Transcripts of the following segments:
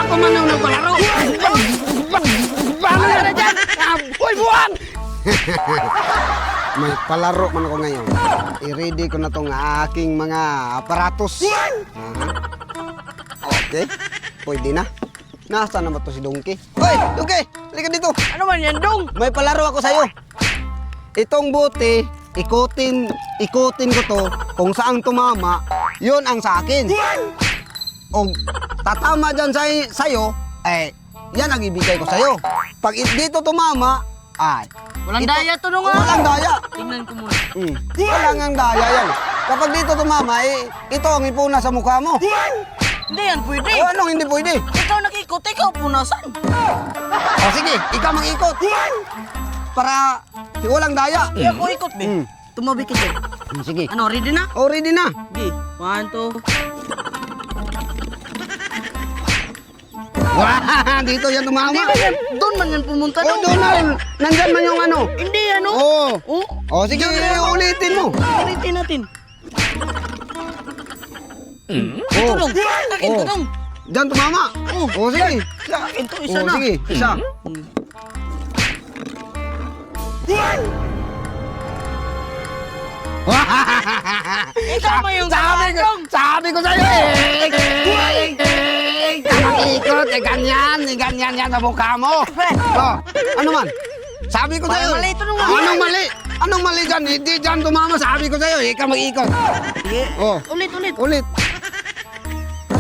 ako man yung nagpalaro. Paano na dyan? Uy, buwan! May palaro man ako ngayon. I-ready ko na tong aking mga aparatos. Okay, pwede na. Nasaan naman to si Donkey? Hoy, Donkey! Halika dito! Ano man yan, Dong? May palaro ako sa'yo. Itong bote, ikutin ko to kung saan tumama, yun ang sa akin. O tatama dyan sa'yo, yan ang ibigay ko sa'yo. Pag dito tumama, Walang daya to nung walang daya. Tingnan ko muna. Walang ang daya yan. Kapag dito tumama, ito ang ipuna sa mukha mo. Hindi yan pwede. O anong hindi pwede? Ikaw nakikot, ikaw punasan. O sige, ikaw mag-ikot. Para walang daya. Iya ko ikot, be. Tumabi ka dyan. Sige. Ano, ready na? O ready na. Di. 1, 2. Wah, dito yan tumama. Hindi ba yan? Doon man yan pumunta O doon na, nandyan man yung ano. Hindi, ano? Oo. Oh. O sige, ulitin mo. Ulitin natin. Ito dong. Akin to dong. Diyan tumama. O sige. Akin to, isa O na. sige, isa. Tama yung Sabi ko sa'yo Ikot, ganyan yan sa mukha mo. Ano man? Sabi ko sa'yo. Mali ito nung Anong mali? Anong mali dyan? Hindi dyan tumama. Sabi ko sa'yo, ikaw mag-ikot. Oh. Ulit. Ulit.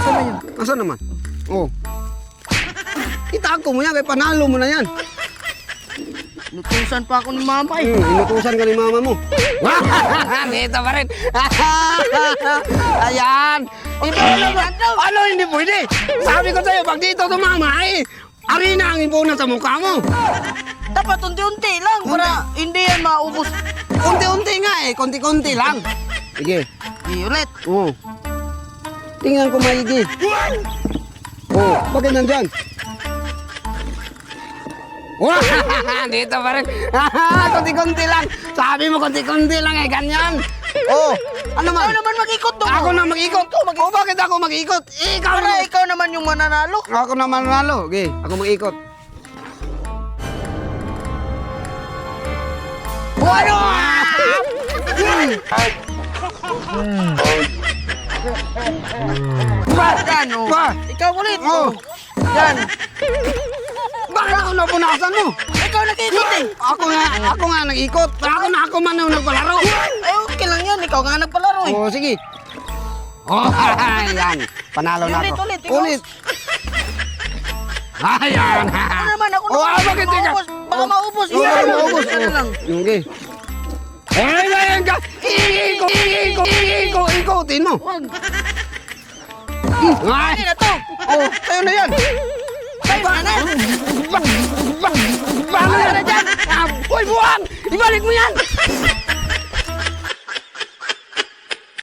Asa na yun? Asan naman? Oh. Itako mo yan, kaya panalo mo na yan. Nutusan pa ako ni mama eh. Inutusan ka ni mama mo. Dito pa rin. Ayan. Ano hindi pwede? Sabi ko sa'yo, pag dito tumama arena ang ipuna sa mukha mo. Dapat unti-unti lang para hindi yan maubos. Unti-unti nga konti-konti lang. Sige. Ulit. Oo. Tingnan ko maigi. Oh, bakit nandyan? Wah, dito pa rin. Konti-konti lang. Sabi mo konti-konti lang ganyan. Oh, ano man? Ikaw naman mag-ikot doon. Ako na mag-ikot. Oh, bakit ako mag-ikot? Ikaw Para na. ikaw naman yung mananalo. Ako na manalo. Okay, ako mag-ikot. Ano? Yan o. Ba? Ikaw ulit. Oh. Yan. Bakit ako napunasan mo? Ikaw nakikot eh. Ako nga nag-ikot. Ako man yung nagpalaro. Ay, okay lang yan. Ikaw nga nagpalaro eh. Oh, sige. Oh, yan. Panalo na ako. Ulit, ikaw. Ulit. Ayan. Ako naman, ako Oh, naman. bakit ka? Baka maubos. Oh, baka maubos. Isa na lang. Okay. Ay, ayan ka. Ikotin mo. Wag. Ay, Ay, na to. oh, tayo na yan. Ay, na. Paano na dyan? Uy, buwan! Ibalik mo yan!